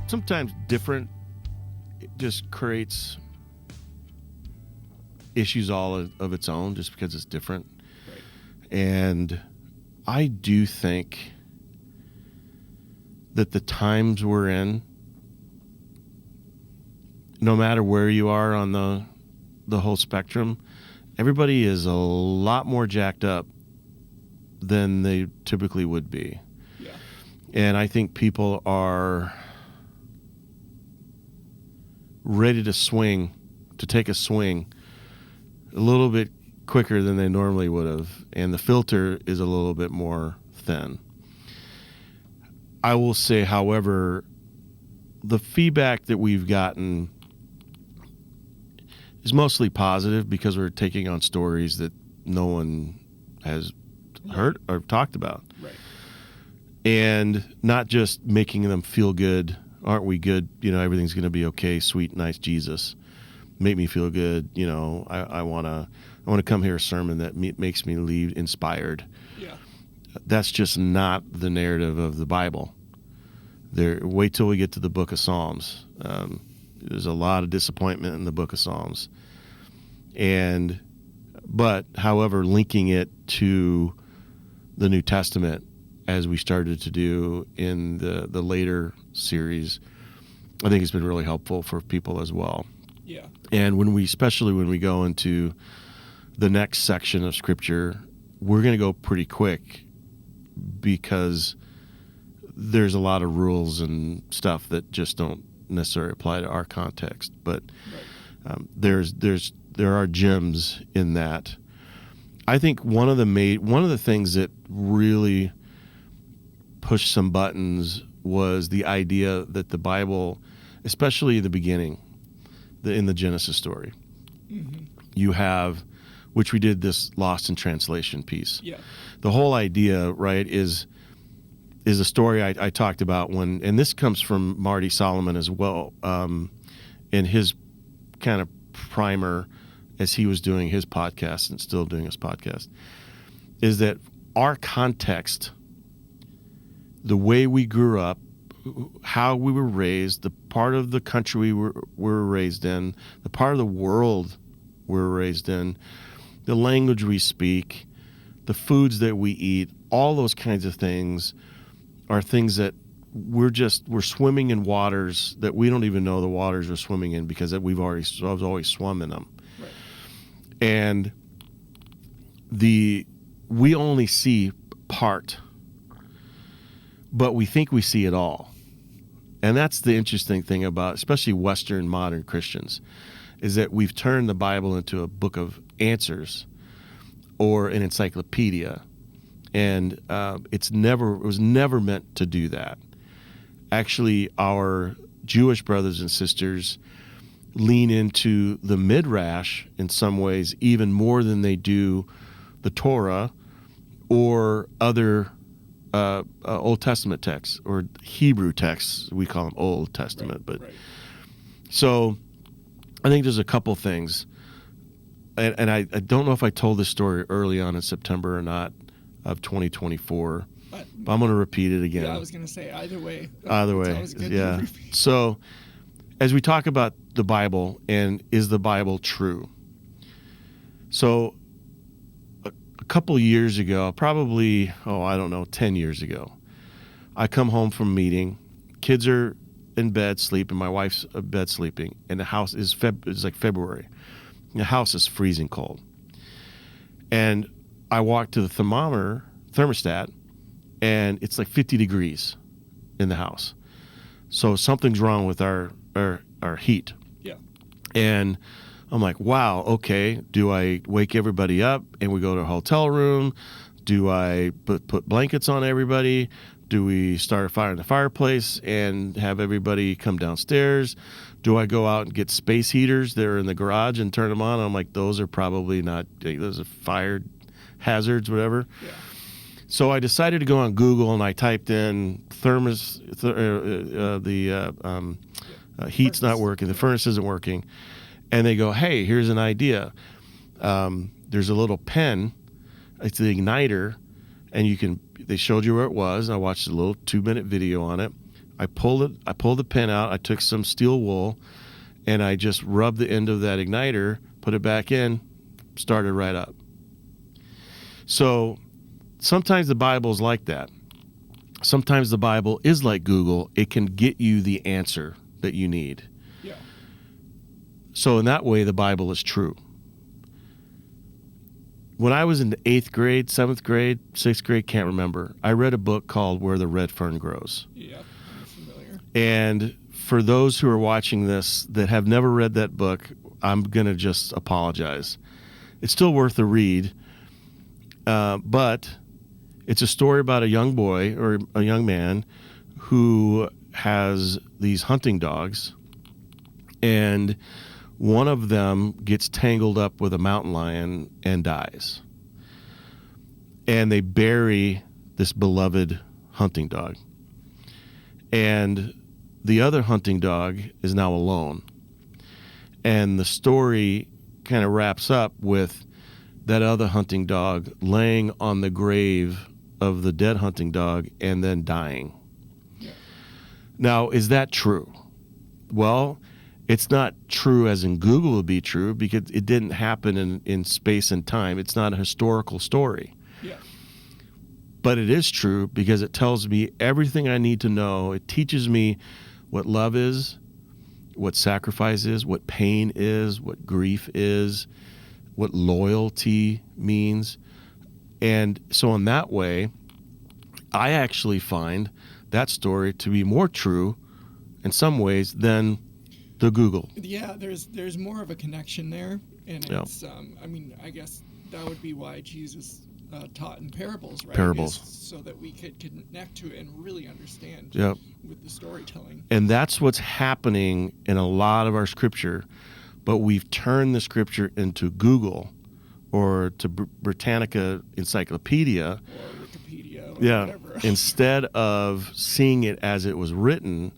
sometimes different just creates issues all of its own just because it's different. Right. And I do think that the times we're in, no matter where you are on the whole spectrum, everybody is a lot more jacked up than they typically would be. Yeah. And I think people are ready to take a swing a little bit quicker than they normally would have. And the filter is a little bit more thin. I will say, however, the feedback that we've gotten is mostly positive because we're taking on stories that no one has heard or talked about. Right. And not just making them feel good. Aren't we good? Everything's going to be okay. Sweet, nice Jesus. Make me feel good. I want to come hear a sermon that makes me leave inspired. Yeah. That's just not the narrative of the Bible. Wait till we get to the book of Psalms. There's a lot of disappointment in the book of Psalms. But however, linking it to the New Testament, as we started to do in the later series, I think it's been really helpful for people as well. Yeah. And especially when we go into the next section of Scripture, we're going to go pretty quick because there's a lot of rules and stuff that just don't necessarily apply to our context. But there are gems in that. I think one of the things that really pushed some buttons was the idea that the Bible, especially in the beginning, in the Genesis story, you have, which we did this Lost in Translation piece. Yeah. The whole idea, right, is a story I talked about and this comes from Marty Solomon as well, in his kind of primer as he was doing his podcast and still doing his podcast, is that our context, the way we grew up, how we were raised, the part of the country we were raised in, the part of the world we were raised in, the language we speak, the foods that we eat, all those kinds of things are things that we're swimming in waters that we don't even know the waters we're swimming in because I've always swum in them. Right. And we only see part, but we think we see it all. And that's the interesting thing about especially Western modern Christians, is that we've turned the Bible into a book of answers or an encyclopedia. And it was never meant to do that. Actually, our Jewish brothers and sisters lean into the Midrash in some ways even more than they do the Torah or other Old Testament texts or Hebrew texts. We call them Old Testament. Right. So I think there's a couple things. And I don't know if I told this story early on in September or not of 2024. But I'm going to repeat it again. Yeah, I was going to say either way. Yeah. So as we talk about the Bible and is the Bible true? So a couple years ago, probably, 10 years ago, I come home from a meeting. Kids are in bed sleeping. My wife's in bed sleeping. And the house is like February. The house is freezing cold. And I walk to the thermostat, and it's like 50 degrees in the house. So something's wrong with our heat. Yeah. And I'm like, wow, okay. Do I wake everybody up and we go to a hotel room? Do I put blankets on everybody? Do we start a fire in the fireplace and have everybody come downstairs? Do I go out and get space heaters that are in the garage and turn them on? I'm like, those are probably not, those are fire hazards, whatever. Yeah. So I decided to go on Google and I typed in heat's not working, the furnace isn't working. And they go, hey, here's an idea. There's a little pen, it's the igniter, and they showed you where it was. I watched a little 2-minute video on it. I pulled the pin out. I took some steel wool, and I just rubbed the end of that igniter, put it back in, started right up. So sometimes the Bible is like that. Sometimes the Bible is like Google. It can get you the answer that you need. Yeah. So in that way, the Bible is true. When I was in the 8th grade, 7th grade, 6th grade, can't remember, I read a book called Where the Red Fern Grows. Yeah, I'm familiar. And for those who are watching this that have never read that book, I'm going to just apologize. It's still worth a read, but it's a story about a young boy or a young man who has these hunting dogs, and one of them gets tangled up with a mountain lion and dies. And they bury this beloved hunting dog. And the other hunting dog is now alone. And the story kind of wraps up with that other hunting dog laying on the grave of the dead hunting dog and then dying. Yeah. Now, is that true? Well, it's not true as in Google would be true because it didn't happen in space and time. It's not a historical story. Yeah. But it is true because it tells me everything I need to know. It teaches me what love is, what sacrifice is, what pain is, what grief is, what loyalty means. And so in that way, I actually find that story to be more true in some ways than the Google. Yeah, there's more of a connection there, and Yeah. it's I mean, I guess that would be why Jesus taught in parables, right? Parables. Is so that we could connect to it and really understand Yep. with the storytelling. And that's what's happening in a lot of our scripture, but we've turned the scripture into Google or to Britannica Encyclopedia. Or Wikipedia or Yeah. whatever. Instead of seeing it as it was written,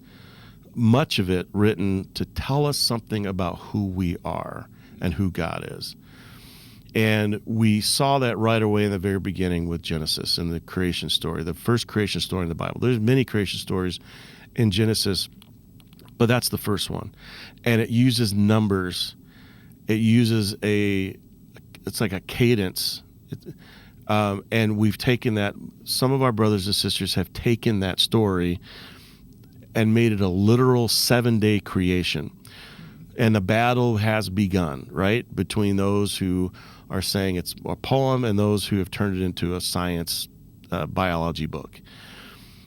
much of it written to tell us something about who we are and who God is. And we saw that right away in the very beginning with Genesis and the creation story, the first creation story in the Bible. There's many creation stories in Genesis, but that's the first one. And it uses numbers. It uses it's like a cadence. And we've taken that, some of our brothers and sisters have taken that story and made it a literal 7-day creation. And the battle has begun, right? Between those who are saying it's a poem and those who have turned it into a science biology book.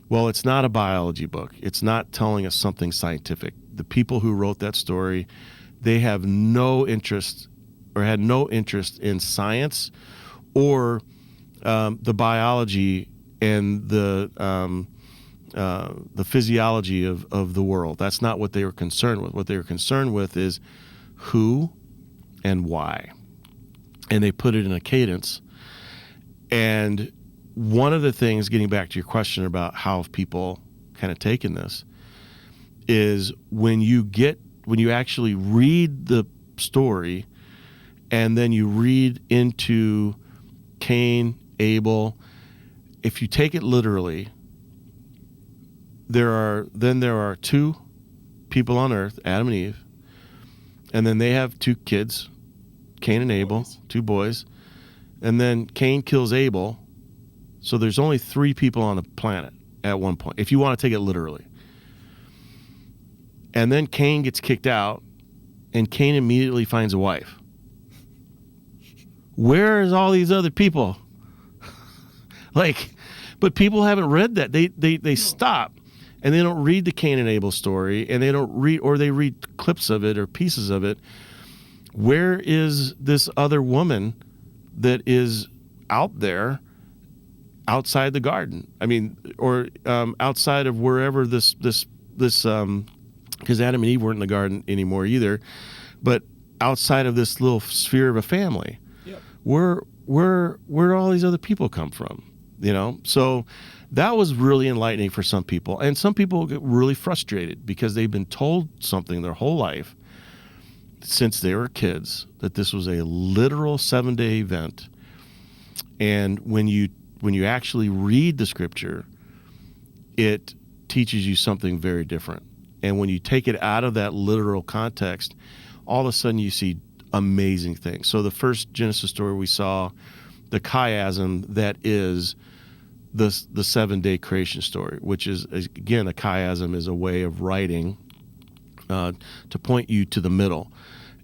Well, it's not a biology book. It's not telling us something scientific. The people who wrote that story, they have no interest or had no interest in science or the biology and the physiology of the world. That's not what they were concerned with. What they were concerned with is who and why. And they put it in a cadence. And one of the things, getting back to your question about how have people kind of taken this, is when you actually read the story and then you read into Cain, Abel, if you take it literally, there are two people on earth, Adam and Eve, and then they have two kids, Cain and Abel, two boys, and then Cain kills Abel, so there's only 3 people on the planet at one point, if you want to take it literally. And then Cain gets kicked out, and Cain immediately finds a wife. Where is all these other people? But people haven't read that. They stop. And they don't read the Cain and Abel story, and they don't read, or they read clips of it or pieces of it. Where is this other woman that is out there, outside the garden? I mean, or outside of wherever this because Adam and Eve weren't in the garden anymore either, but outside of this little sphere of a family. Yep. Where all these other people come from? You know, so that was really enlightening for some people. And some people get really frustrated because they've been told something their whole life since they were kids, that this was a literal 7-day event. And when you actually read the scripture, it teaches you something very different. And when you take it out of that literal context, all of a sudden you see amazing things. So the first Genesis story we saw, the chiasm that is the 7-day creation story, which is, again, a chiasm is a way of writing to point you to the middle.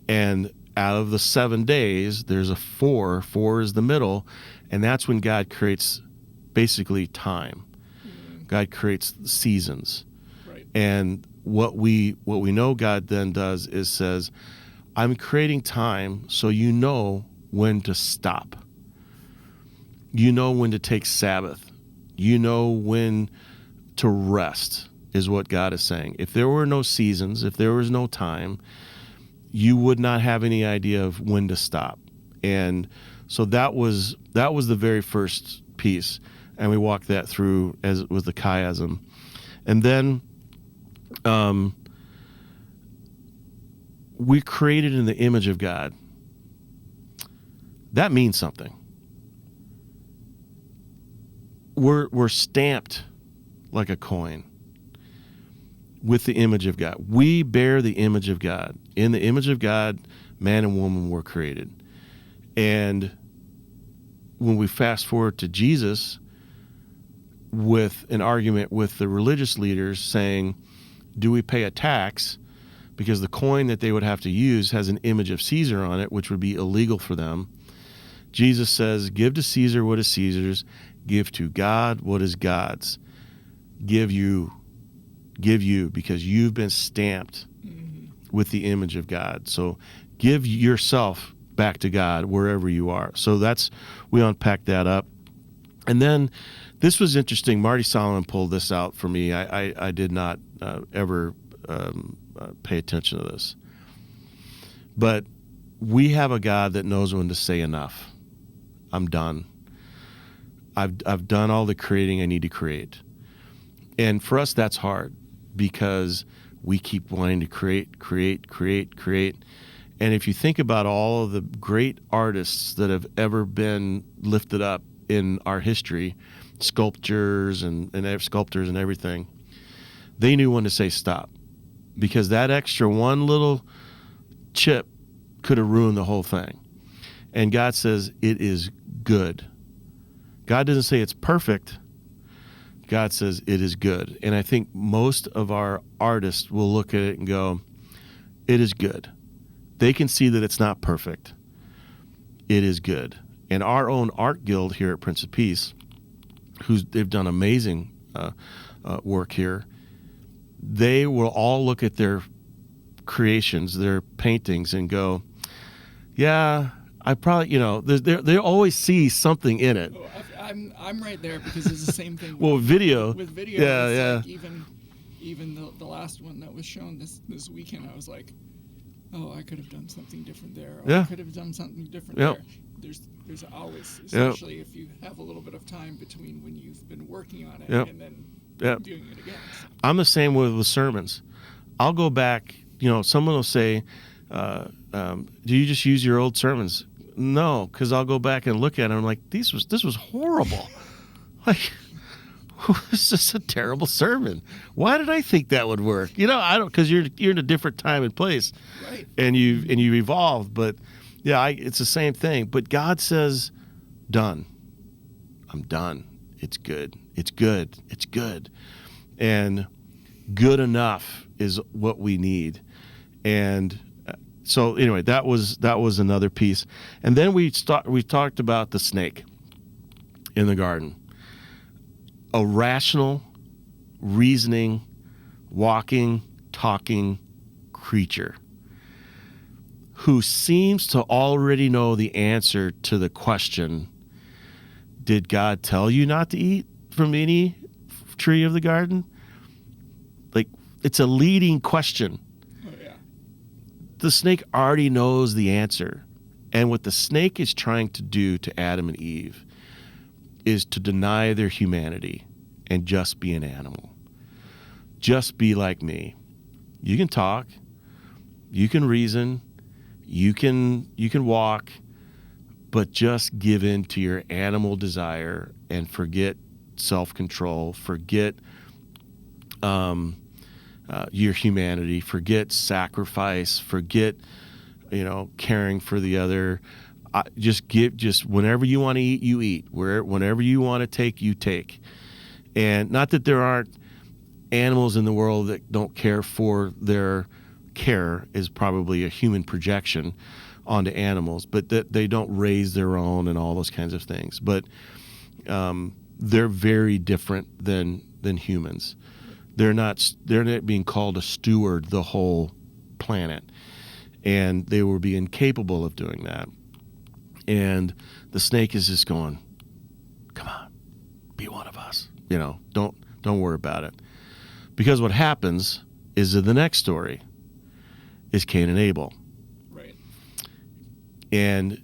And out of the 7 days, there's a 4. 4 is the middle, and that's when God creates basically time. God creates seasons. Right. And what we know God then does is says, I'm creating time so you know when to stop. You know when to take Sabbath. You know when to rest, is what God is saying. If there were no seasons, if there was no time, you would not have any idea of when to stop. And so that was the very first piece. And we walked that through as with the chiasm. And then we created in the image of God. That means something. We're stamped like a coin with the image of God. We bear the image of God. In the image of God, man and woman were created. And when we fast forward to Jesus, with an argument with the religious leaders saying, do we pay a tax? Because the coin that they would have to use has an image of Caesar on it, which would be illegal for them. Jesus says, give to Caesar what is Caesar's, give to God what is God's. Give you, because you've been stamped with the image of God. So give yourself back to God wherever you are. So we unpacked that up. And then this was interesting. Marty Solomon pulled this out for me. I did not ever pay attention to this. But we have a God that knows when to say enough. I'm done. I've done all the creating I need to create. And for us, that's hard because we keep wanting to create. And if you think about all of the great artists that have ever been lifted up in our history, sculptors and everything, they knew when to say stop, because that extra one little chip could have ruined the whole thing. And God says it is good. God doesn't say it's perfect. God says it is good. And I think most of our artists will look at it and go, it is good. They can see that it's not perfect. It is good. And our own art guild here at Prince of Peace, they've done amazing work here, they will all look at their creations, their paintings, and go, yeah, I probably, they always see something in it. Oh, I'm right there, because it's the same thing. Well, video. With video, yeah. Like even the last one that was shown this weekend, I was like, oh, I could have done something different there. Or I could have done something different there. There's always, especially if you have a little bit of time between when you've been working on it and then doing it again. So. I'm the same with sermons. I'll go back. Someone will say, do you just use your old sermons? No, because I'll go back and look at it and I'm like, this was horrible. Like, this is a terrible sermon. Why did I think that would work? I don't, because you're in a different time and place, right? And you evolved. But yeah, it's the same thing. But God says, done. I'm done. It's good. It's good. It's good. And good enough is what we need. And so anyway, that was another piece. And then we talked about the snake in the garden. A rational, reasoning, walking, talking creature who seems to already know the answer to the question, did God tell you not to eat from any tree of the garden? Like, it's a leading question. Oh, yeah. The snake already knows the answer. And what the snake is trying to do to Adam and Eve is to deny their humanity and just be an animal. Just be like me. You can talk, you can reason, you can walk, but just give in to your animal desire and forget self-control, forget your humanity, forget sacrifice, forget, caring for the other. Just whenever you want to eat, you eat. Whenever you want to take, you take. And not that there aren't animals in the world that don't care for their care is probably a human projection onto animals, but that they don't raise their own and all those kinds of things. But they're very different than humans. They're not being called to steward the whole planet, and they will be incapable of doing that. And the snake is just going, come on, be one of us. Don't worry about it. Because what happens is that the next story is Cain and Abel. Right. And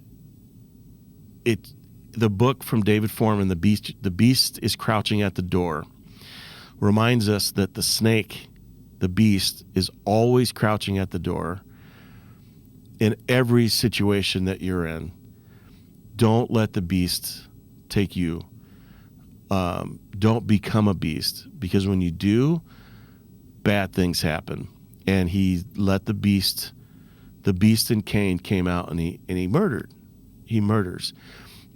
the book from David Fohrman, the beast is crouching at the door, reminds us that the snake, the beast, is always crouching at the door in every situation that you're in. Don't let the beast take you. Don't become a beast, because when you do, bad things happen. And he let the beast in Cain came out, and he murdered. He murders.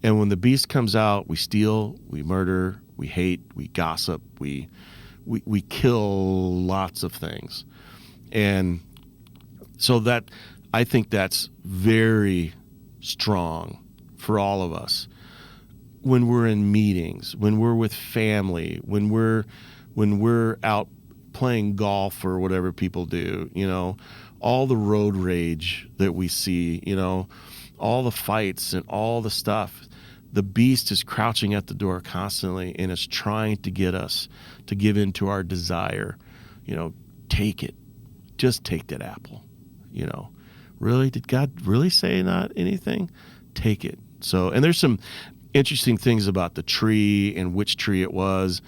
And when the beast comes out, we steal, we murder, we hate, we gossip, we kill lots of things. And so that, I think that's very strong for all of us. When we're in meetings, when we're with family, when we're out playing golf or whatever people do, all the road rage that we see, all the fights and all the stuff, the beast is crouching at the door constantly, and it's trying to get us to give in to our desire. Take it. Just take that apple. Really? Did God really say not anything? Take it. So, and there's some interesting things about the tree and which tree it was.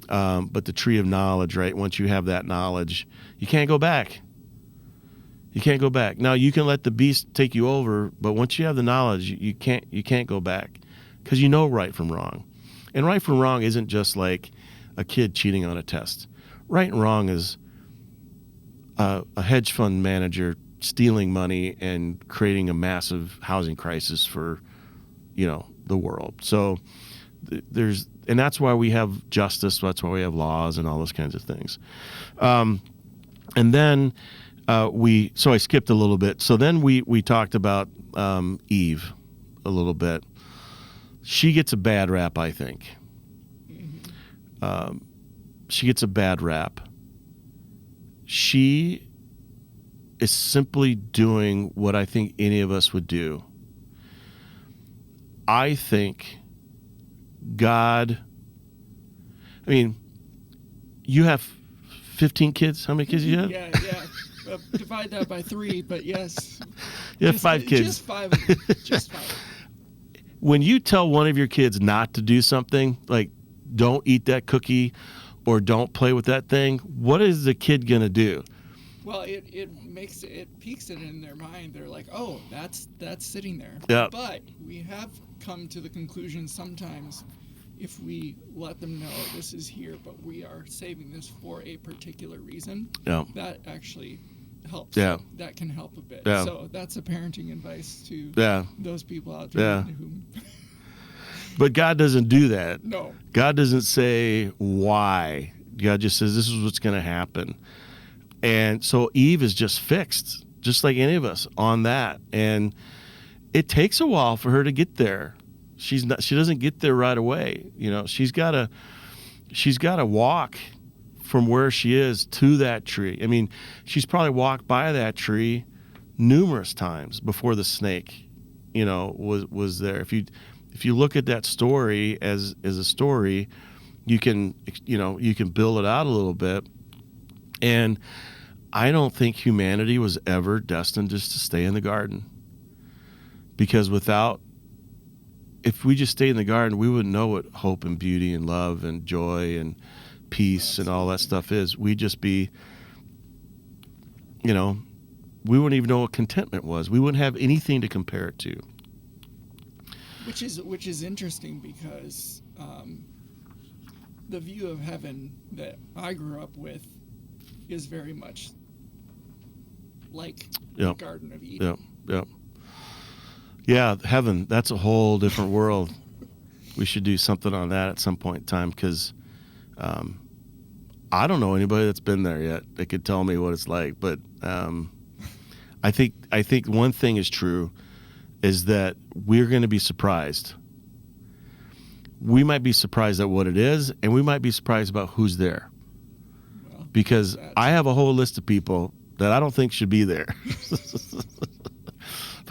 But the tree of knowledge, right? Once you have that knowledge, you can't go back. You can't go back. Now, you can let the beast take you over, but once you have the knowledge, you can't go back, because you know right from wrong. And right from wrong isn't just like a kid cheating on a test. Right and wrong is a hedge fund manager stealing money and creating a massive housing crisis for, the world. So and that's why we have justice. That's why we have laws and all those kinds of things. And then so I skipped a little bit. So then we talked about Eve a little bit. She gets a bad rap, I think. She gets a bad rap. She is simply doing what I think any of us would do. I think God, you have 15 kids. How many kids do you have? Yeah. Divide that by 3, but yes. You have 5 kids. Just 5. Just 5. When you tell one of your kids not to do something, like don't eat that cookie or don't play with that thing, what is the kid going to do? Well, it peaks it in their mind. They're like, oh, that's sitting there. Yeah. But we have come to the conclusion sometimes, if we let them know this is here, but we are saving this for a particular reason, that actually helps. Yeah. That can help a bit. Yeah. So that's a parenting advice to those people out Yeah. there who... But God doesn't do that. No. God doesn't say why. God just says this is what's going to happen. And so Eve is just fixed, just like any of us, on that. And it takes a while for her to get there. She doesn't get there right away. She's got to walk from where she is to that tree. She's probably walked by that tree numerous times before the snake, was there. If you look at that story as a story, you can build it out a little bit. And I don't think humanity was ever destined just to stay in the garden. Because if we just stayed in the garden, we wouldn't know what hope and beauty and love and joy and peace and all that stuff is. We'd just be, we wouldn't even know what contentment was. We wouldn't have anything to compare it to. Which is interesting because the view of heaven that I grew up with is very much like the Garden of Eden. Yeah, heaven, that's a whole different world. We should do something on that at some point in time, because I don't know anybody that's been there yet that could tell me what it's like. But I think one thing is true, is that we're going to be surprised. We might be surprised at what it is, and we might be surprised about who's there. Well, because I have a whole list of people that I don't think should be there.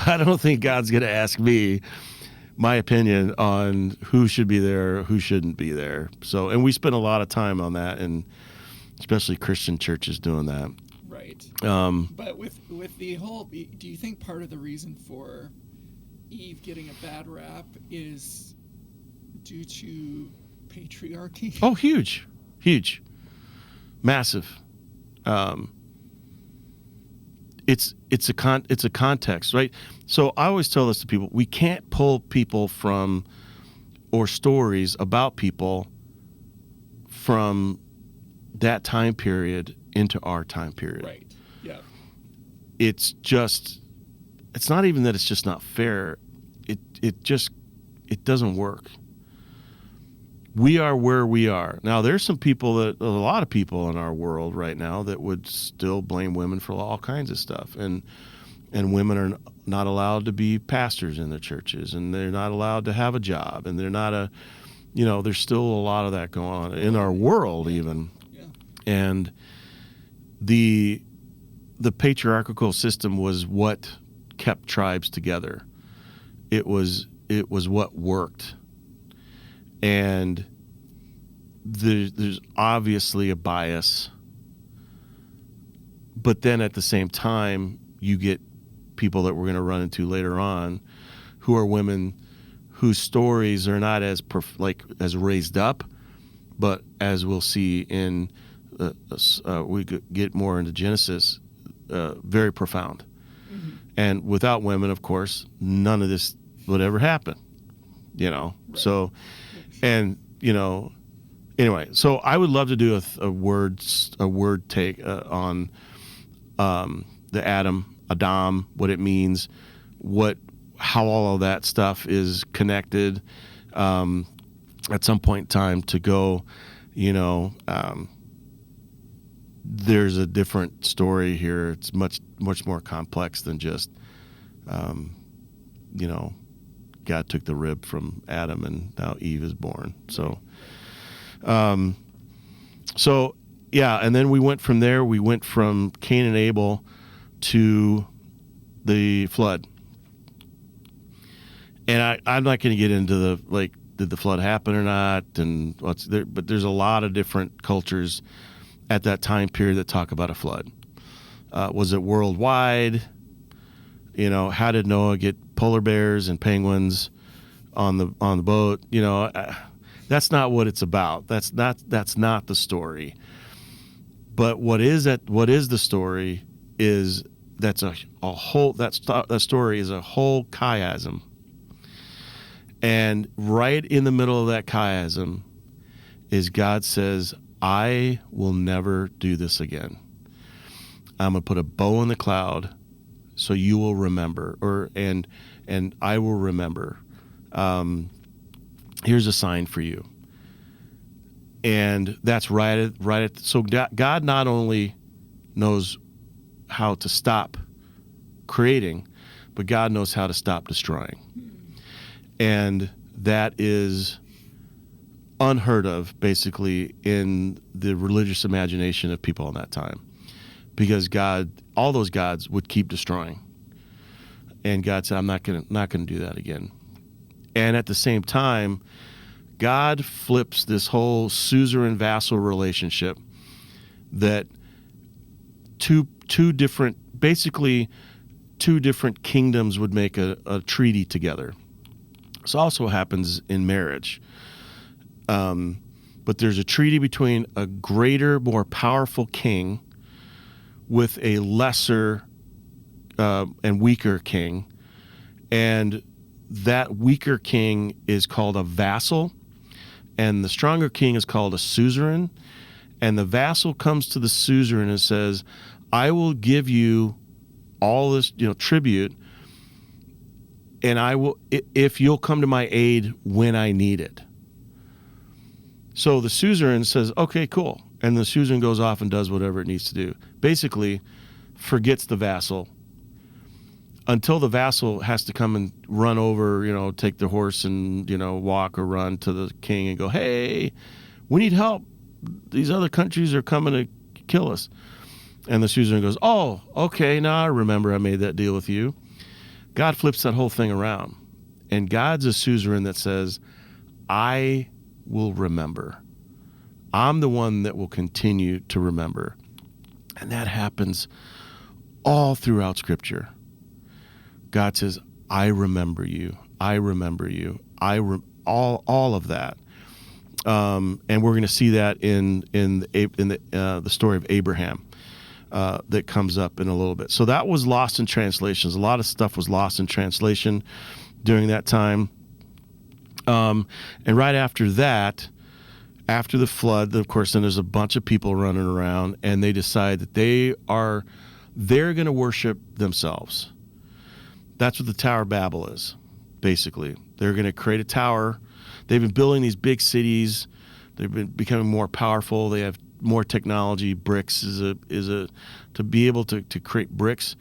I don't think God's going to ask me my opinion on who should be there, who shouldn't be there. So, and we spend a lot of time on that, and especially Christian churches doing that. Right. But with the whole, do you think part of the reason for Eve getting a bad rap is due to patriarchy? Oh, huge, massive. It's a context, right? So I always tell this to people: we can't pull people from, or stories about people from that time period into our time period. Right. Yeah. It's not even that it's just not fair. It doesn't work. We are where we are. Now, there's some people a lot of people in our world right now that would still blame women for all kinds of stuff. And women are not allowed to be pastors in their churches, and they're not allowed to have a job, and they're not there's still a lot of that going on in our world even. Yeah. And the patriarchal system was what kept tribes together. It was what worked. And there's obviously a bias, but then at the same time, you get people that we're going to run into later on, who are women whose stories are not as raised up, but as we'll see in we get more into Genesis, very profound. Mm-hmm. And without women, of course, none of this would ever happen. Right. So. And anyway, so I would love to do a word take on the Adam, what it means, how all of that stuff is connected. At some point in time, to go, there's a different story here. It's much more complex than just, God took the rib from Adam, and now Eve is born. So, and then we went from there. We went from Cain and Abel to the flood. And I'm not going to get into did the flood happen or not, and what's there. But there's a lot of different cultures at that time period that talk about a flood. Was it worldwide? How did Noah get polar bears and penguins on the boat? That's not what it's about. That's not the story. But what is the story is that story is a whole chiasm. And right in the middle of that chiasm is God says, I will never do this again. I'm going to put a bow in the cloud, so you will remember, and I will remember. Here's a sign for you. And that's so God not only knows how to stop creating, but God knows how to stop destroying. And that is unheard of, basically, in the religious imagination of people in that time. Because all those gods would keep destroying, and God said, "I'm not going to do that again." And at the same time, God flips this whole suzerain-vassal relationship that two different kingdoms would make a treaty together. This also happens in marriage. But there's a treaty between a greater, more powerful king with a lesser and weaker king, and that weaker king is called a vassal, and the stronger king is called a suzerain, and the vassal comes to the suzerain and says, I will give you all this, tribute, and I will, if you'll come to my aid when I need it. So the suzerain says, okay, cool. And the suzerain goes off and does whatever it needs to do. Basically, forgets the vassal until the vassal has to come and run over, take the horse and, walk or run to the king and go, hey, we need help. These other countries are coming to kill us. And the suzerain goes, oh, okay, now I remember I made that deal with you. God flips that whole thing around. And God's a suzerain that says, I will remember. I'm the one that will continue to remember. And that happens all throughout Scripture. God says, I remember you. I remember you. All of that. And we're going to see that in the story of Abraham that comes up in a little bit. So that was lost in translations. A lot of stuff was lost in translation during that time. And right after that, after the flood, of course, then there's a bunch of people running around, and they decide that they're going to worship themselves. That's what the Tower of Babel is, basically. They're going to create a tower. They've been building these big cities. They've been becoming more powerful. They have more technology. Bricks is to be able to create bricks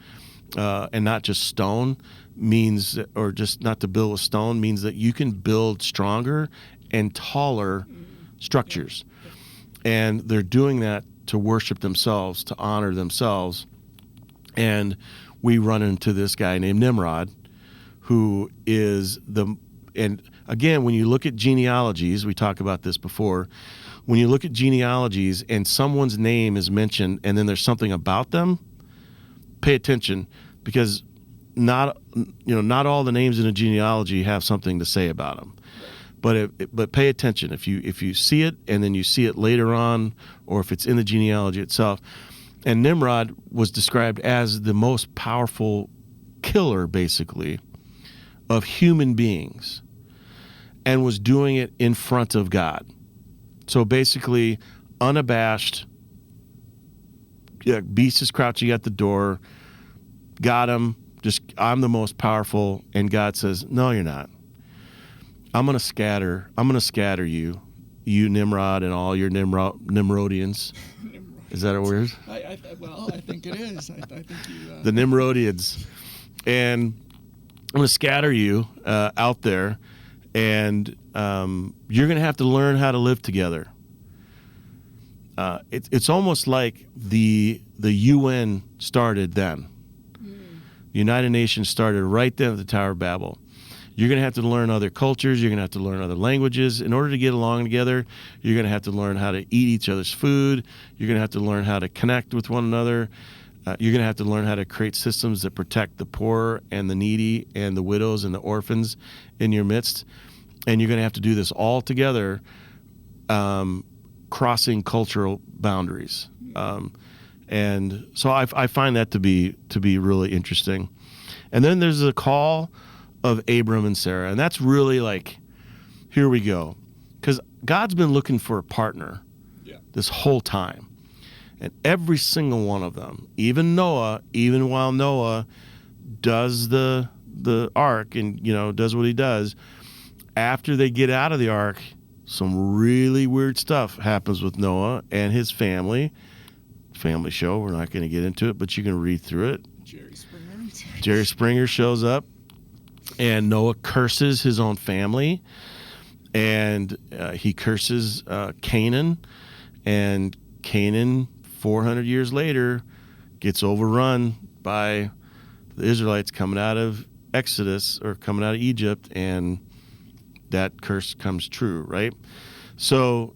and not just stone means, or just not to build with stone means that you can build stronger and taller structures. And they're doing that to worship themselves, to honor themselves. And we run into this guy named Nimrod, who is and again, when you look at genealogies, we talked about this before, when you look at genealogies and someone's name is mentioned and then there's something about them, pay attention, because not all the names in a genealogy have something to say about them. But pay attention. If you see it and then you see it later on, or if it's in the genealogy itself. And Nimrod was described as the most powerful killer, basically, of human beings, and was doing it in front of God. So basically, unabashed, beast is crouching at the door, got him, I'm the most powerful, and God says, no, you're not. I'm going to scatter you, Nimrod, and all your Nimrodians. Is that a word? I think it is. I think you... The Nimrodians. And I'm going to scatter you out there, and you're going to have to learn how to live together. It's almost like the UN started then. The United Nations started right then at the Tower of Babel. You're going to have to learn other cultures. You're going to have to learn other languages. In order to get along together, you're going to have to learn how to eat each other's food. You're going to have to learn how to connect with one another. You're going to have to learn how to create systems that protect the poor and the needy and the widows and the orphans in your midst. And you're going to have to do this all together, crossing cultural boundaries. And so I find that to be really interesting. And then there's the call of Abram and Sarah. And that's really like, here we go. Because God's been looking for a partner this whole time. And every single one of them, even while Noah does the ark and, does what he does, after they get out of the ark, some really weird stuff happens with Noah and his family. Family show, we're not going to get into it, but you can read through it. Jerry Springer shows up. And Noah curses his own family, and he curses Canaan, and Canaan, 400 years later, gets overrun by the Israelites coming out of Exodus, or coming out of Egypt, and that curse comes true, right? So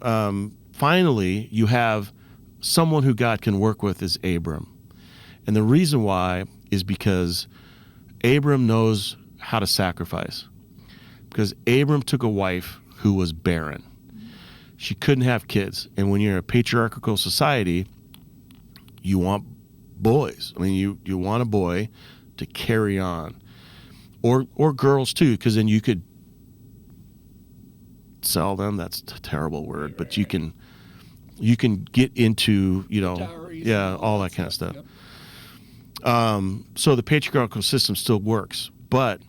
finally, you have someone who God can work with is Abram. And the reason why is because Abram knows how to sacrifice, because Abram took a wife who was barren. She couldn't have kids. And when you're in a patriarchal society, you want boys. I mean, you want a boy to carry on, or girls too, because then you could sell them. That's a terrible word, but you can get into, dowries, all that kind of stuff. Yep. So the patriarchal system still works, but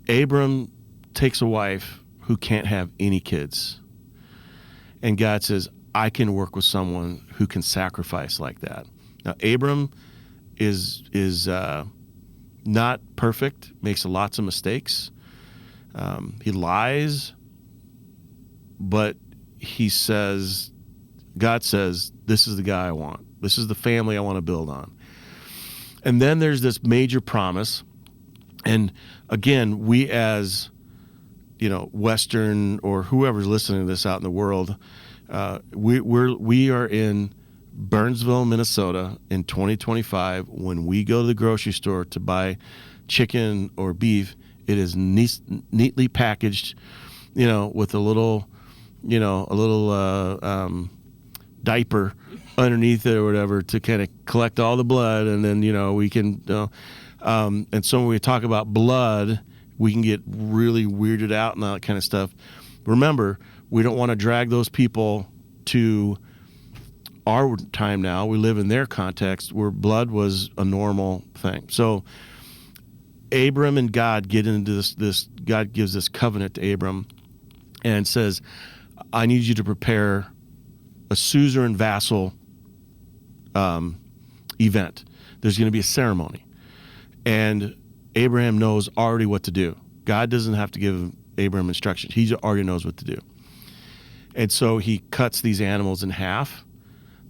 Abram takes a wife who can't have any kids, and God says, I can work with someone who can sacrifice like that. Now, Abram is not perfect, makes lots of mistakes. He lies, but God says, this is the guy I want. This is the family I want to build on. And then there's this major promise. And again, we as, Western or whoever's listening to this out in the world, we are in Burnsville, Minnesota in 2025. When we go to the grocery store to buy chicken or beef, it is neatly packaged, with a little diaper underneath it or whatever to kind of collect all the blood, and then we can. And so when we talk about blood, we can get really weirded out and all that kind of stuff. Remember, we don't want to drag those people to our time now. We live in their context where blood was a normal thing. So Abram and God get into this. God gives this covenant to Abram and says, I need you to prepare a suzerain vassal event. There's going to be a ceremony. And Abraham knows already what to do. God doesn't have to give Abraham instructions. He already knows what to do. And so he cuts these animals in half,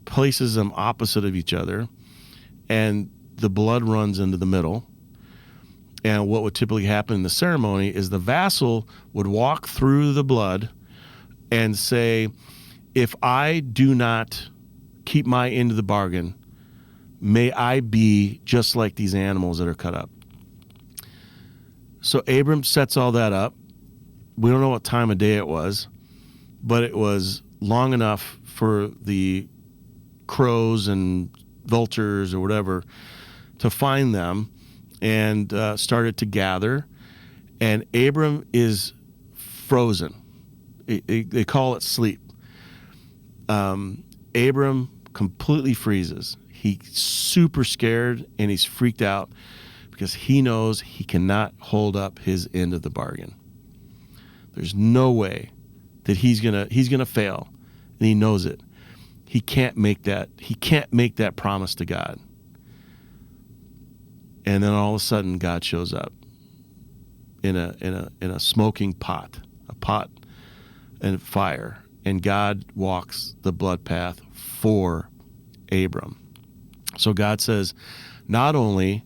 places them opposite of each other, and the blood runs into the middle. And what would typically happen in the ceremony is the vassal would walk through the blood and say, if I do not keep my end of the bargain, may I be just like these animals that are cut up. So Abram sets all that up. We don't know what time of day it was, but it was long enough for the crows and vultures or whatever to find them, and started to gather. And Abram is frozen. They call it sleep. Abram completely freezes. He's super scared and he's freaked out because he knows he cannot hold up his end of the bargain. There's no way that he's gonna fail, and he knows it. He can't make that promise to God. And then all of a sudden God shows up in a smoking pot, a pot and fire, and God walks the blood path for Abram. So God says, not only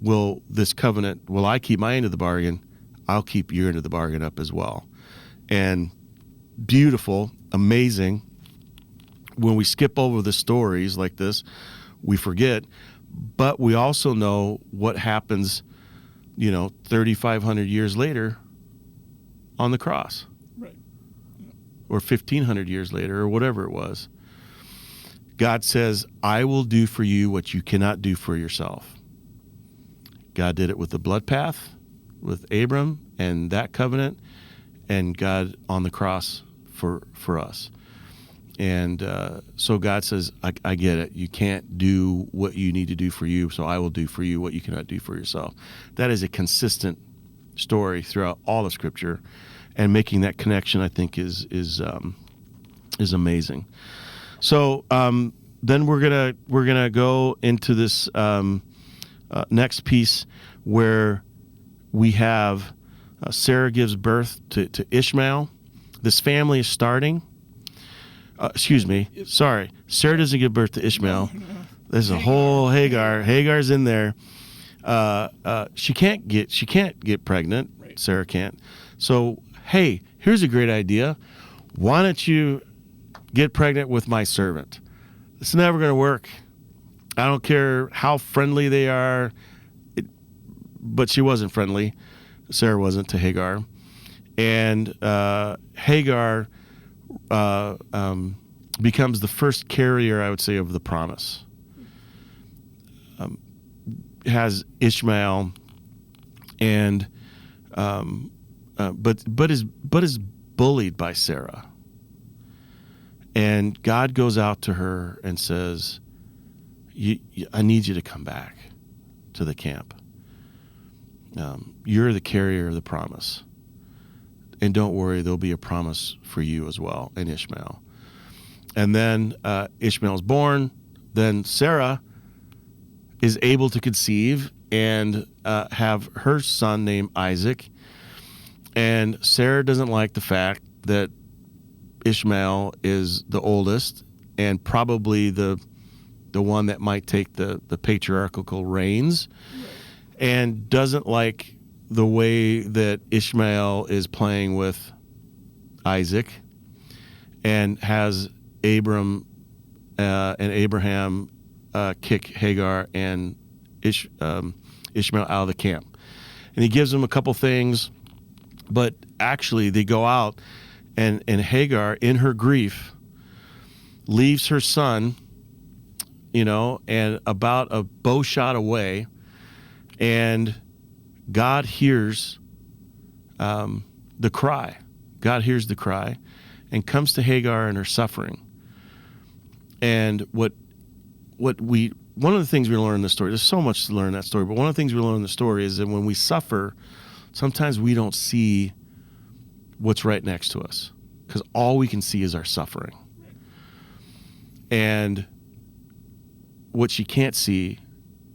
will I keep my end of the bargain, I'll keep your end of the bargain up as well. And beautiful, amazing. When we skip over the stories like this, we forget, but we also know what happens, 3,500 years later on the cross. Right. Yeah. Or 1,500 years later, or whatever it was. God says, I will do for you what you cannot do for yourself. God did it with the blood path, with Abram and that covenant, and God on the cross for us. And so God says, I get it. You can't do what you need to do for you, so I will do for you what you cannot do for yourself. That is a consistent story throughout all of Scripture, and making that connection, I think, is amazing. So then we're gonna go into this next piece where we have Sarah gives birth to Ishmael. This family is starting. Sorry. Sarah doesn't give birth to Ishmael. No. There's a whole Hagar. Hagar's in there. She can't get pregnant. Right. Sarah can't. So, hey, here's a great idea. Why don't you get pregnant with my servant? It's never going to work. I don't care how friendly they are. But she wasn't friendly. Sarah wasn't to Hagar. And Hagar becomes the first carrier, I would say, of the promise. Has Ishmael, and but is bullied by Sarah. And God goes out to her and says, I need you to come back to the camp. You're the carrier of the promise. And don't worry, there'll be a promise for you as well in Ishmael. And then Ishmael's born. Then Sarah is able to conceive and have her son named Isaac. And Sarah doesn't like the fact that Ishmael is the oldest and probably the one that might take the patriarchal reins, and doesn't like the way that Ishmael is playing with Isaac, and has Abraham kick Hagar and Ishmael out of the camp. And he gives them a couple things, but actually they go out, and Hagar, in her grief, leaves her son, and about a bow shot away, and God hears the cry. God hears the cry and comes to Hagar in her suffering. And one of the things we learn in the story, there's so much to learn in that story, but one of the things we learn in the story is that when we suffer, sometimes we don't see what's right next to us, because all we can see is our suffering. And what she can't see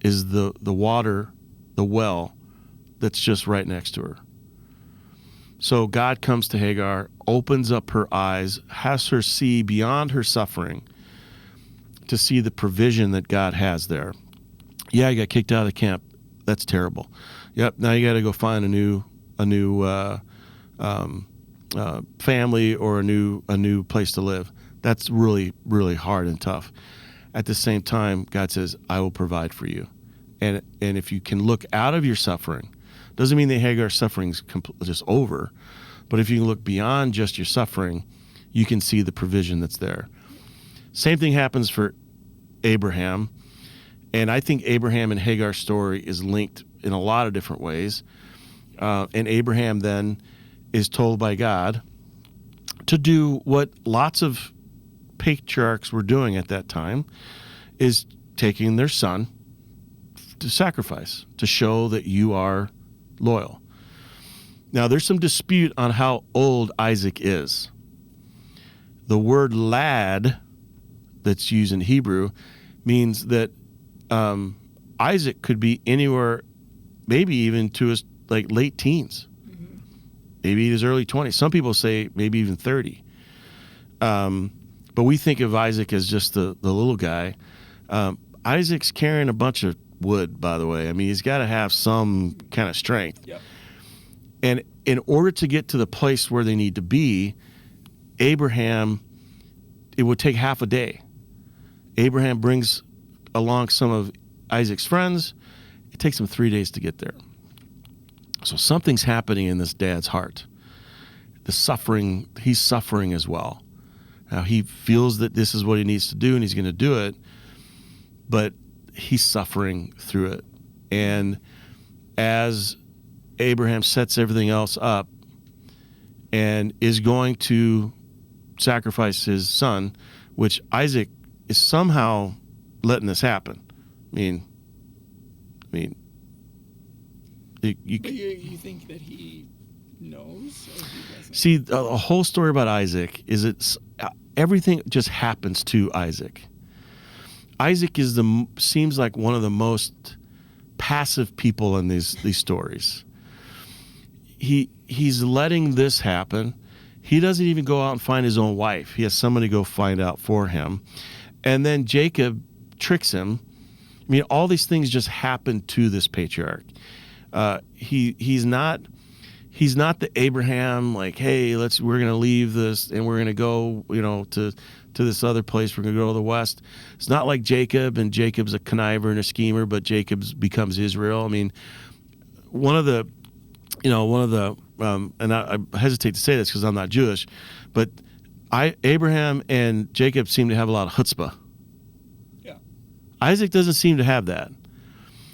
is the water, the well that's just right next to her. So God comes to Hagar, opens up her eyes, has her see beyond her suffering to see the provision that God has there. Yeah, you got kicked out of the camp. That's terrible. Yep, now you got to go find a new family or a new place to live. That's really, really hard and tough. At the same time, God says, I will provide for you. And if you can look out of your suffering, doesn't mean that Hagar's suffering is just over, but if you can look beyond just your suffering, you can see the provision that's there. Same thing happens for Abraham. And I think Abraham and Hagar's story is linked in a lot of different ways. And Abraham then is told by God to do what lots of patriarchs were doing at that time, is taking their son to sacrifice, to show that you are loyal. Now, there's some dispute on how old Isaac is. The word lad that's used in Hebrew means that Isaac could be anywhere, maybe even to his late teens, maybe his early 20s. Some people say maybe even 30. But we think of Isaac as just the little guy. Isaac's carrying a bunch of wood, by the way. I mean, he's got to have some kind of strength. Yep. And in order to get to the place where they need to be, Abraham, it would take half a day. Abraham brings along some of Isaac's friends. It takes him 3 days to get there. So something's happening in this dad's heart. The suffering, he's suffering as well. Now, he feels that this is what he needs to do, and he's going to do it, but he's suffering through it. And as Abraham sets everything else up and is going to sacrifice his son, which Isaac is somehow letting this happen. I mean, you think that he knows, or he doesn't? See, the whole story about Isaac is everything just happens to Isaac. Isaac seems like one of the most passive people in these stories. He's letting this happen. He doesn't even go out and find his own wife. He has somebody go find out for him. And then Jacob tricks him. I mean, all these things just happen to this patriarch. He's not the Abraham, like, hey, we're going to leave this and we're going to go, to this other place. We're going to go to the west. It's not like Jacob, and Jacob's a conniver and a schemer, but Jacob becomes Israel. I mean, one of the, and I hesitate to say this because I'm not Jewish, but Abraham and Jacob seem to have a lot of chutzpah. Yeah. Isaac doesn't seem to have that.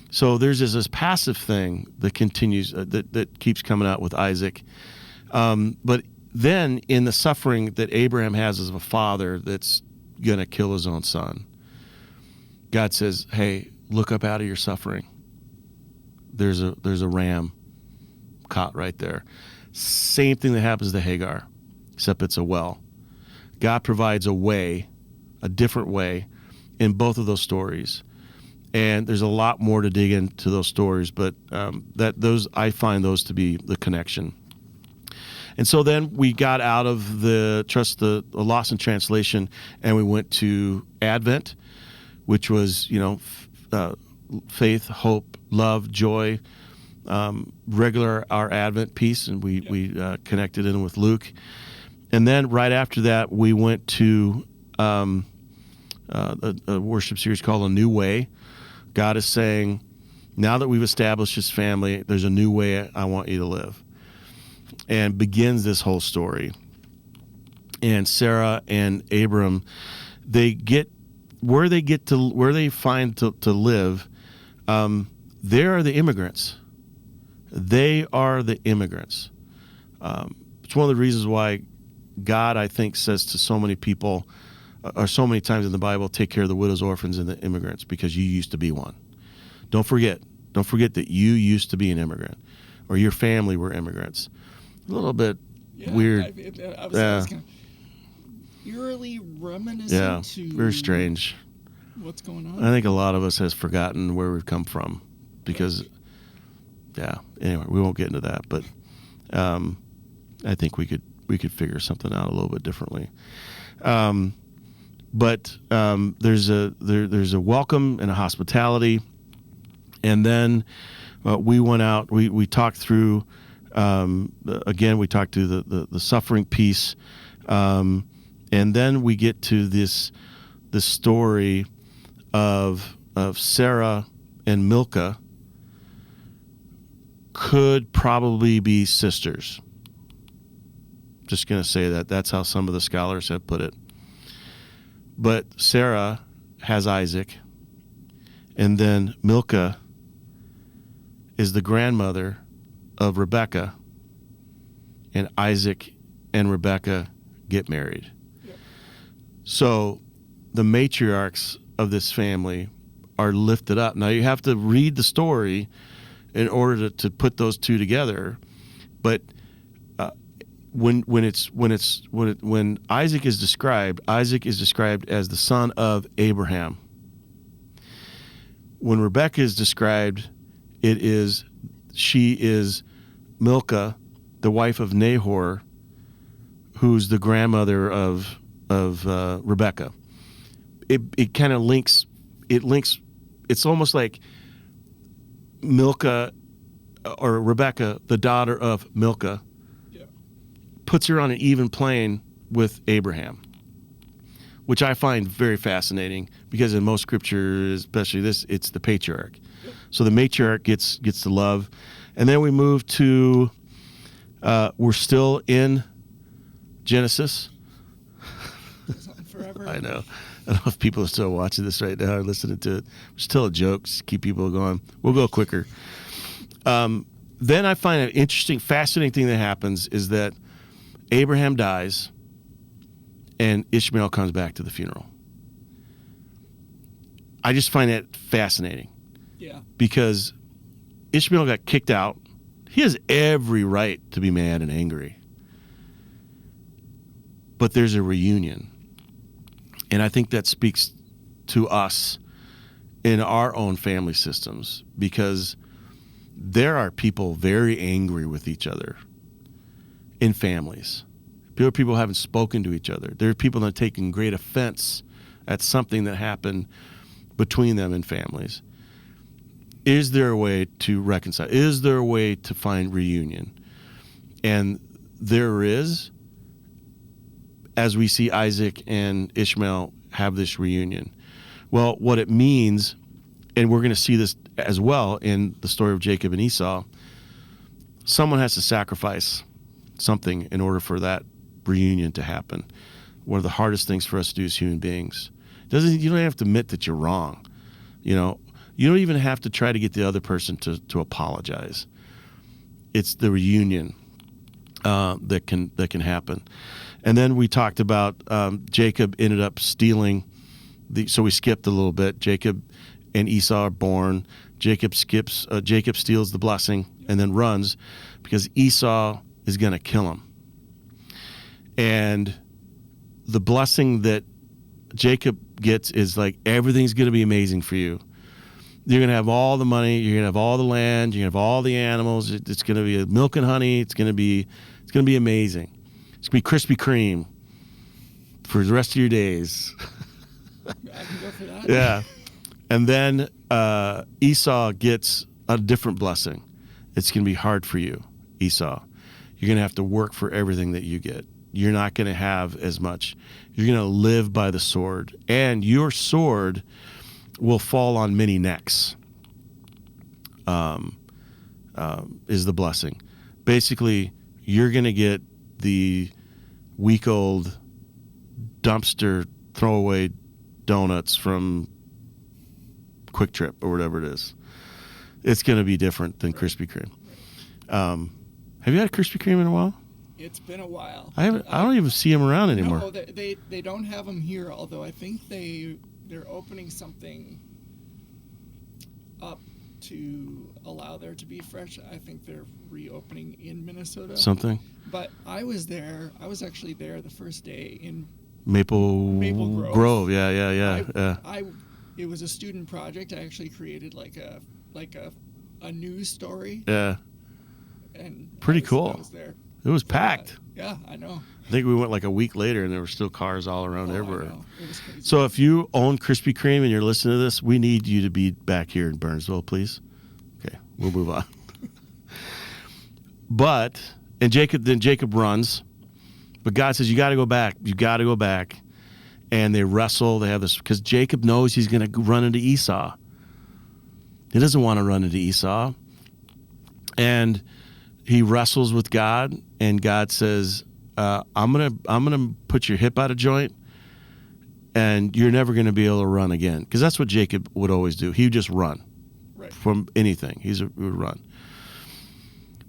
So there's this passive thing that continues, that keeps coming out with Isaac. But then in the suffering that Abraham has as a father that's going to kill his own son, God says, hey, look up out of your suffering. There's a ram caught right there. Same thing that happens to Hagar, except it's a well. God provides a way, a different way, in both of those stories. And there's a lot more to dig into those stories, but I find those to be the connection. And so then we got out of the loss in translation, and we went to Advent, which was, faith, hope, love, joy, our Advent piece, and we connected in with Luke. And then right after that, we went to a worship series called A New Way. God is saying, now that we've established his family, there's a new way I want you to live. And begins this whole story. And Sarah and Abram, they find to live, they are the immigrants. They are the immigrants. It's one of the reasons why God, I think, says to so many people, or so many times in the Bible, take care of the widows, orphans, and the immigrants, because you used to be one. Don't forget that you used to be an immigrant, or your family were immigrants. A little bit weird. I was kind of eerily reminiscent to very strange. What's going on? I think a lot of us has forgotten where we've come from, because, anyway, we won't get into that, but I think we could figure something out a little bit differently. But there's a welcome and a hospitality, and then we went out. We talked through. Again, we talked to the suffering piece, and then we get to this story of Sarah and Milcah could probably be sisters. Just going to say that's how some of the scholars have put it. But Sarah has Isaac, and then Milcah is the grandmother of Rebekah, and Isaac and Rebekah get married. Yep. So the matriarchs of this family are lifted up. Now you have to read the story in order to put those two together, but when Isaac is described as the son of Abraham. When Rebekah is described, she is Milcah, the wife of Nahor, who's the grandmother of Rebekah. It kind of links. It links. It's almost like Milcah or Rebekah, the daughter of Milcah, puts her on an even plane with Abraham, which I find very fascinating, because in most scripture, especially this, it's the patriarch. Yep. So the matriarch gets the love. And then we move to, we're still in Genesis. Forever. I know. I don't know if people are still watching this right now or listening to it. It's still a joke. Just keep people going. We'll go quicker. Then I find an interesting, fascinating thing that happens is that Abraham dies, and Ishmael comes back to the funeral. I just find that fascinating. Yeah. Because Ishmael got kicked out. He has every right to be mad and angry. But there's a reunion. And I think that speaks to us in our own family systems, because there are people very angry with each other in families. There are people who haven't spoken to each other. There are people that are taking great offense at something that happened between them in families. Is there a way to reconcile? Is there a way to find reunion? And there is, as we see Isaac and Ishmael have this reunion. Well, what it means, and we're going to see this as well in the story of Jacob and Esau, someone has to sacrifice something in order for that reunion to happen. One of the hardest things for us to do as human beings. You don't have to admit that you're wrong. You don't even have to try to get the other person to apologize. It's the reunion. that can happen. And then we talked about Jacob ended up stealing. So we skipped a little bit. Jacob and Esau are born. Jacob steals the blessing and then runs because Esau is going to kill him. And the blessing that Jacob gets is like, everything's going to be amazing for you. You're going to have all the money. You're going to have all the land. You're going to have all the animals. It's going to be milk and honey. It's going to be amazing. It's going to be Krispy Kreme for the rest of your days. I can go for that. Yeah. And then Esau gets a different blessing. It's going to be hard for you, Esau. You're going to have to work for everything that you get. You're not going to have as much. You're going to live by the sword. And your sword will fall on many necks, is the blessing. Basically, you're going to get the week-old dumpster throwaway donuts from Quick Trip or whatever it is. It's going to be different than Krispy Kreme. Have you had a Krispy Kreme in a while? It's been a while. I don't even see them around anymore. No, they don't have them here. Although I think they're opening something up to allow there to be fresh. I think they're reopening in Minnesota. Something. But I was there. I was actually there the first day in Maple Grove. Yeah. It was a student project. I actually created like a news story. Yeah. And pretty cool. I was there. It was packed. Yeah, I know. I think we went like a week later, and there were still cars all around everywhere. I know. It was crazy. So if you own Krispy Kreme and you're listening to this, we need you to be back here in Burnsville, please. Okay, we'll move on. Jacob runs, but God says, you got to go back. You got to go back. And they wrestle. They have this, because Jacob knows he's going to run into Esau. He doesn't want to run into Esau. And he wrestles with God, and God says, I'm gonna put your hip out of joint, and you're never going to be able to run again. Because that's what Jacob would always do. He would just run from anything. He would run.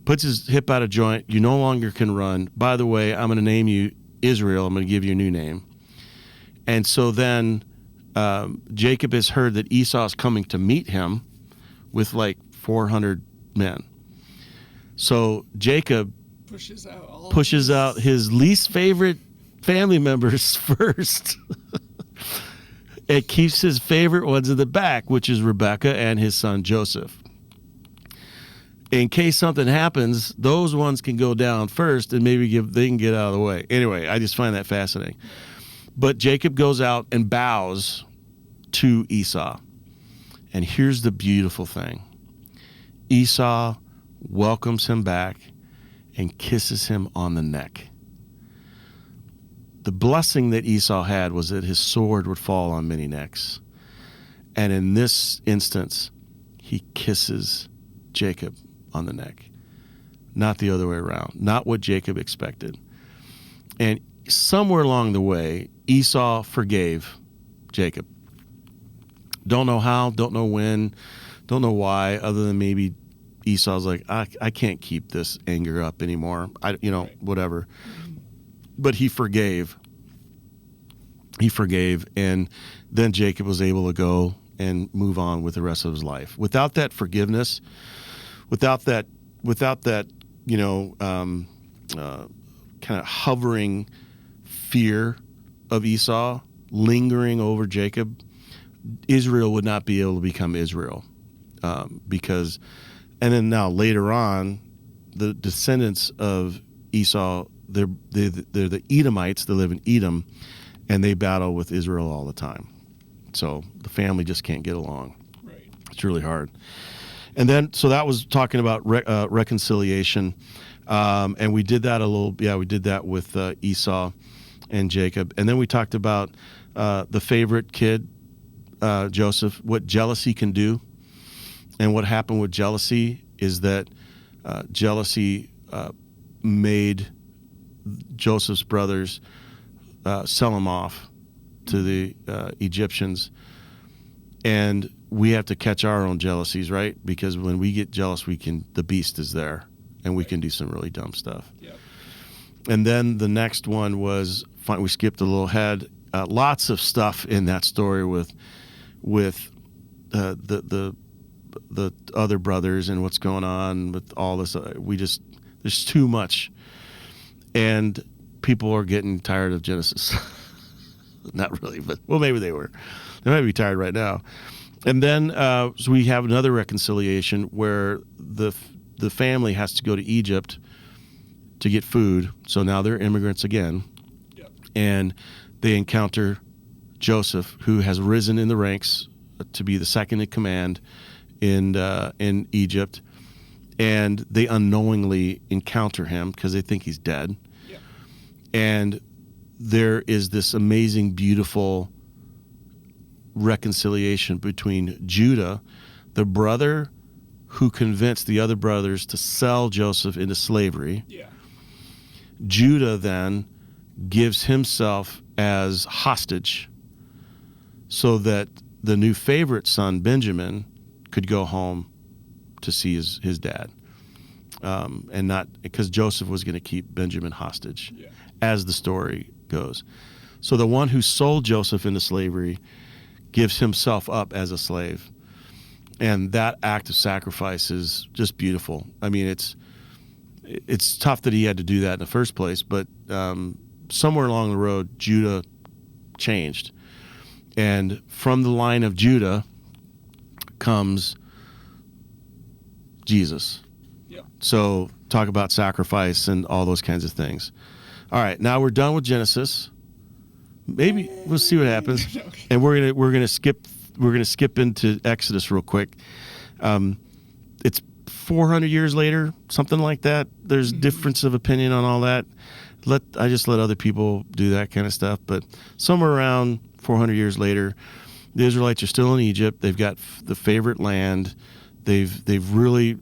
Puts his hip out of joint. You no longer can run. By the way, I'm going to name you Israel. I'm going to give you a new name. And so then Jacob has heard that Esau is coming to meet him with like 400 men. So Jacob pushes out his least favorite family members first. It keeps his favorite ones in the back, which is Rebekah and his son Joseph. In case something happens, those ones can go down first, and maybe they can get out of the way. Anyway, I just find that fascinating. But Jacob goes out and bows to Esau. And here's the beautiful thing. Esau welcomes him back and kisses him on the neck. The blessing that Esau had was that his sword would fall on many necks. And in this instance, he kisses Jacob on the neck. Not the other way around. Not what Jacob expected. And somewhere along the way, Esau forgave Jacob. Don't know how, don't know when, don't know why, other than maybe Esau's like, I can't keep this anger up anymore. Whatever. But he forgave. And then Jacob was able to go and move on with the rest of his life. Without that forgiveness, without that, kind of hovering fear of Esau lingering over Jacob, Israel would not be able to become Israel. And then now later on, the descendants of Esau, they're the Edomites that live in Edom, and they battle with Israel all the time. So the family just can't get along. Right. It's really hard. And then, so that was talking about reconciliation, and we did that we did that with Esau and Jacob. And then we talked about the favorite kid, Joseph, what jealousy can do. And what happened with jealousy is that jealousy made Joseph's brothers sell him off to the Egyptians. And we have to catch our own jealousies, right? Because when we get jealous, the beast is there, and we can do some really dumb stuff. Yep. And then the next one was, we skipped a little ahead. Lots of stuff in that story with the other brothers and what's going on with all this. There's too much, and people are getting tired of Genesis. Not really, but well, maybe they were. They might be tired right now. And then so we have another reconciliation where the family has to go to Egypt to get food. So now they're immigrants again. Yep. And they encounter Joseph, who has risen in the ranks to be the second in command in Egypt. And they unknowingly encounter him because they think he's dead. Yep. And there is this amazing, beautiful reconciliation between Judah, the brother who convinced the other brothers to sell Joseph into slavery. Yeah. Judah then gives himself as hostage so that the new favorite son, Benjamin, could go home to see his dad. And not because Joseph was going to keep Benjamin hostage, as the story goes. So the one who sold Joseph into slavery gives himself up as a slave. And that act of sacrifice is just beautiful. I mean, it's tough that he had to do that in the first place, but somewhere along the road, Judah changed. And from the line of Judah comes Jesus. Yep. So talk about sacrifice and all those kinds of things. All right, now we're done with Genesis. Maybe we'll see what happens, okay. And we're gonna skip into Exodus real quick. It's 400 years later, something like that. There's difference of opinion on all that. I just let other people do that kind of stuff. But somewhere around 400 years later, the Israelites are still in Egypt. They've got the favorite land. They've really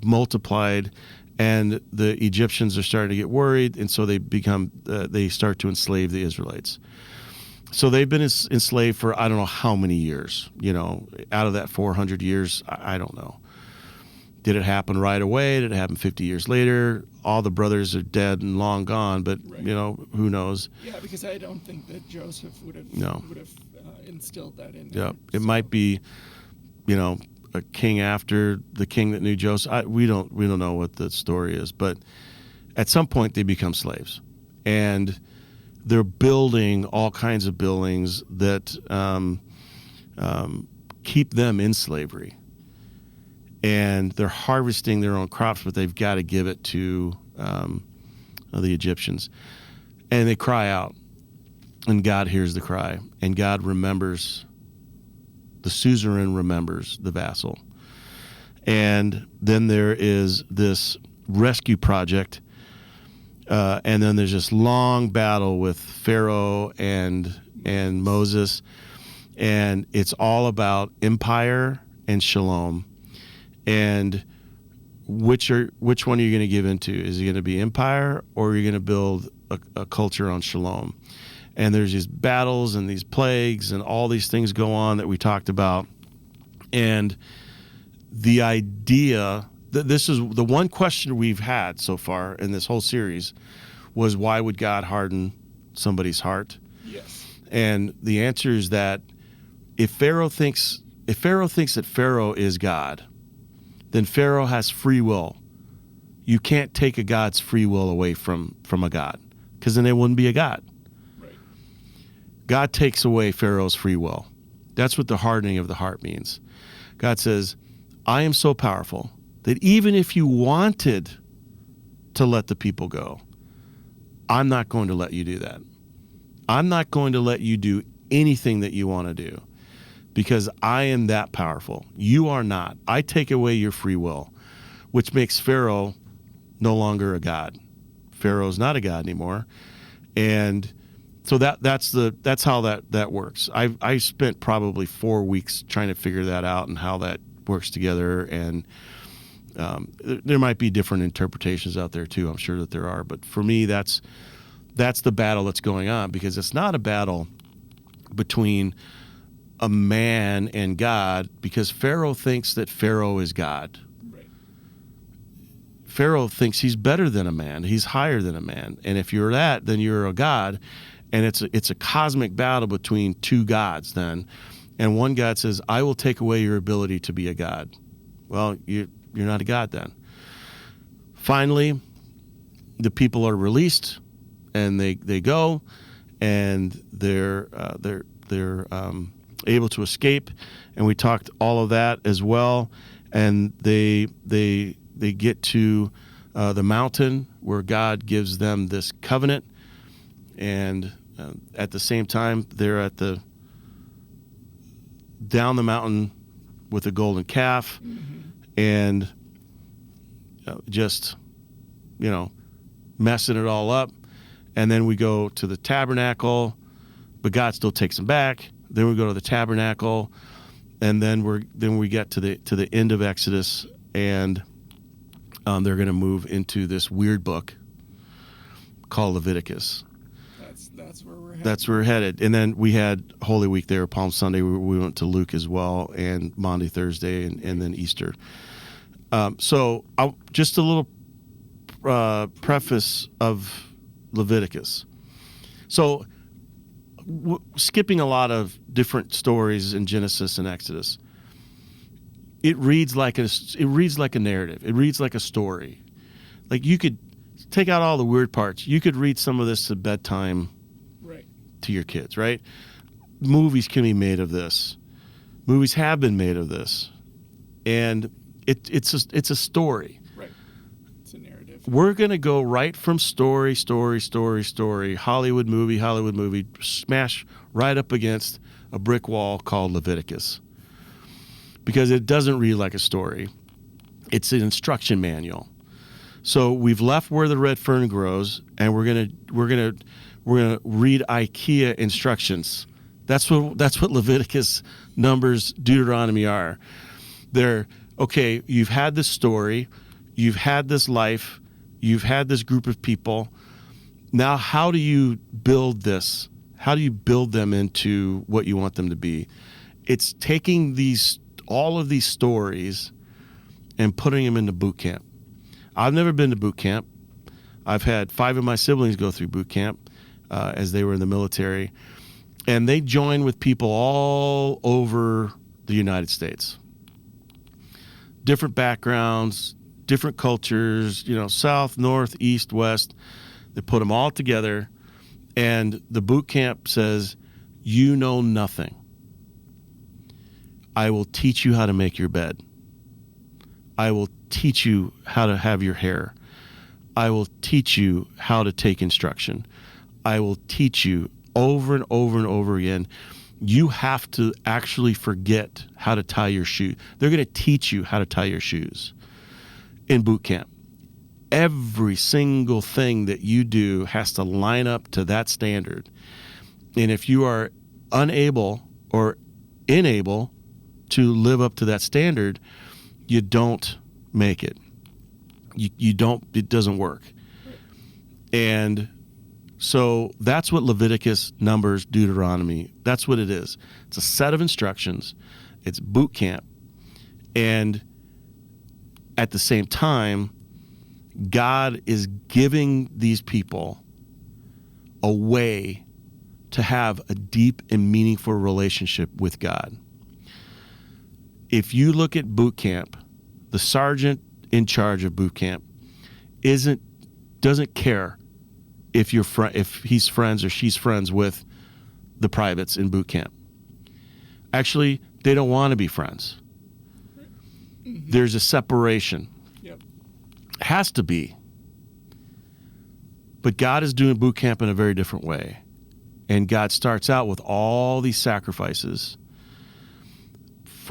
multiplied. And the Egyptians are starting to get worried, and so they start to enslave the Israelites. So they've been enslaved for I don't know how many years. Out of that 400 years, I don't know. Did it happen right away? Did it happen 50 years later? All the brothers are dead and long gone, but right. Who knows? Yeah, because I don't think that Joseph would have instilled that in. Yeah, it might be, a king after the king that knew Joseph. We don't know what the story is, but at some point they become slaves, and they're building all kinds of buildings that keep them in slavery, and they're harvesting their own crops, but they've got to give it to the Egyptians, and they cry out, and God hears the cry, and God remembers. The suzerain remembers the vassal. And then there is this rescue project, and then there's this long battle with Pharaoh and Moses, and it's all about empire and shalom. And which one are you going to give into? Is it going to be empire, or are you going to build a culture on shalom? And there's these battles and these plagues and all these things go on that we talked about. And the idea that this is the one question we've had so far in this whole series was, why would God harden somebody's heart? Yes. And the answer is that if Pharaoh thinks that Pharaoh is God, then Pharaoh has free will. You can't take a God's free will away from a God, because then it wouldn't be a God. God takes away Pharaoh's free will. That's what the hardening of the heart means. God says, I am so powerful that even if you wanted to let the people go, I'm not going to let you do that. I'm not going to let you do anything that you want to do, because I am that powerful. You are not. I take away your free will, which makes Pharaoh no longer a god. Pharaoh's not a god anymore. And so that's how that works. I spent probably 4 weeks trying to figure that out and how that works together. And there might be different interpretations out there too. I'm sure that there are. But for me, that's the battle that's going on, because it's not a battle between a man and God, because Pharaoh thinks that Pharaoh is God. Right. Pharaoh thinks he's better than a man. He's higher than a man. And if you're that, then you're a god. And it's a cosmic battle between two gods then. And one god says, I will take away your ability to be a god. Well, you're not a god then. Finally, the people are released, and they go, and they're able to escape. And we talked all of that as well. And they get to the mountain where God gives them this covenant, and at the same time they're down the mountain with a golden calf, and just messing it all up. And then we go to the tabernacle, but God still takes them back. Then we go to the tabernacle, and then we get to the end of Exodus, and they're going to move into this weird book called Leviticus. That's where we're headed. That's where we're headed. And then we had Holy Week there, Palm Sunday. We went to Luke as well, and Maundy Thursday, and then Easter. So just a little preface of Leviticus. So skipping a lot of different stories in Genesis and Exodus, it reads like a narrative. It reads like a story. Like, you could take out all the weird parts. You could read some of this at bedtime, right, to your kids, right? Movies can be made of this. Movies have been made of this, and it's a story. Right, it's a narrative. We're gonna go right from story, Hollywood movie, smash right up against a brick wall called Leviticus. Because it doesn't read like a story. It's an instruction manual. So we've left where the red fern grows, and we're gonna read IKEA instructions. That's what Leviticus, Numbers, Deuteronomy are. They're okay. You've had this story, you've had this life, you've had this group of people. Now, how do you build this? How do you build them into what you want them to be? It's taking all of these stories and putting them into boot camp. I've never been to boot camp. I've had 5 of my siblings go through boot camp as they were in the military, and they join with people all over the United States. Different backgrounds, different cultures, south, north, east, west. They put them all together, and the boot camp says, you know nothing. I will teach you how to make your bed. I will teach you how to have your hair. I will teach you how to take instruction. I will teach you over and over and over again. You have to actually forget how to tie your shoe. They're going to teach you how to tie your shoes in boot camp. Every single thing that you do has to line up to that standard. And if you are unable or unable to live up to that standard, you don't make it. You don't, it doesn't work. And so that's what Leviticus, Numbers, Deuteronomy, that's what it is. It's a set of instructions. It's boot camp. And at the same time, God is giving these people a way to have a deep and meaningful relationship with God. If you look at boot camp, the sergeant in charge of boot camp doesn't care if he's friends or she's friends with the privates in boot camp. Actually, they don't want to be friends. Mm-hmm. There's a separation. Yep. Has to be. But God is doing boot camp in a very different way. And God starts out with all these sacrifices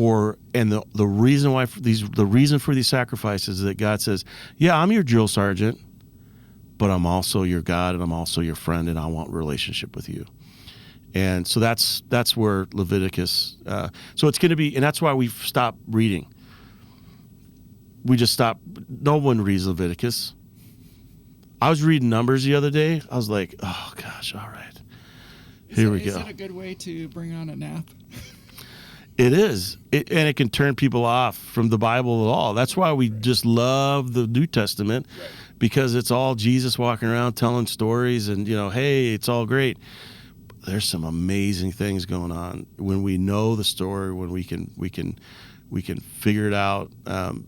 the reason for these sacrifices is that God says, yeah, I'm your drill sergeant, but I'm also your God, and I'm also your friend, and I want a relationship with you. And so that's where Leviticus, so it's going to be, and that's why we've stopped reading. We just stopped. No one reads Leviticus. I was reading Numbers the other day. I was like, oh gosh, all right. Here we go. Is it a good way to bring on a nap? It is. And it can turn people off from the Bible at all. That's why we just love the New Testament, because it's all Jesus walking around telling stories and, hey, it's all great. There's some amazing things going on when we know the story, when we can figure it out.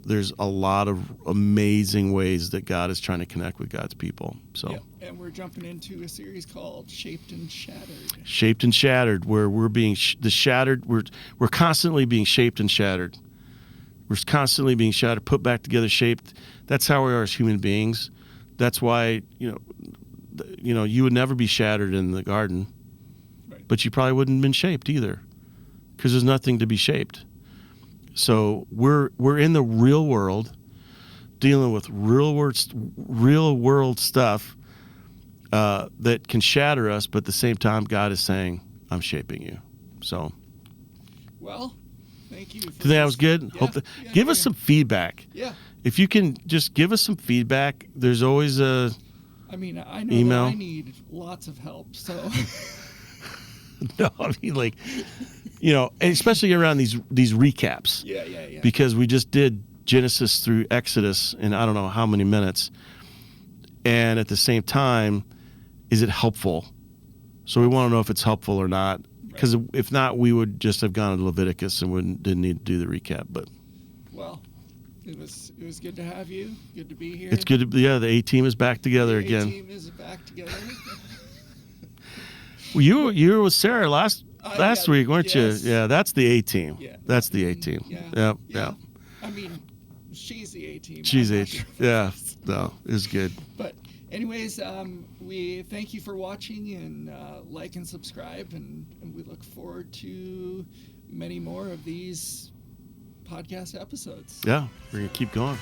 There's a lot of amazing ways that God is trying to connect with God's people. So, and we're jumping into a series called Shaped and Shattered. Shaped and Shattered, where we're being shattered. We're constantly being shaped and shattered. We're constantly being shattered, put back together, shaped. That's how we are as human beings. That's why you would never be shattered in the garden, but you probably wouldn't have been shaped either, because there's nothing to be shaped. So we're in the real world, dealing with real world stuff that can shatter us, but at the same time, God is saying, "I'm shaping you." So, well, thank you. Do you think that was good? Give us some feedback. Yeah. If you can just give us some feedback, there's always a. I mean, I know email. that I need lots of help. So. No, I mean, especially around these recaps. Yeah. Because we just did Genesis through Exodus in I don't know how many minutes. And at the same time, is it helpful? So we want to know if it's helpful or not. Because if not, we would just have gone to Leviticus and didn't need to do the recap. But it was good to have you. Good to be here. It's good to be. Yeah, the A team is back together again. The A team is back together. Well, you were with Sarah last week, weren't you? Yeah, that's the A team. Yeah. That's the A team. Yeah. I mean, she's the A team. She's A team. Yeah. No, it was good. But anyways, we thank you for watching, and like and subscribe, and we look forward to many more of these podcast episodes. Yeah, we're gonna keep going.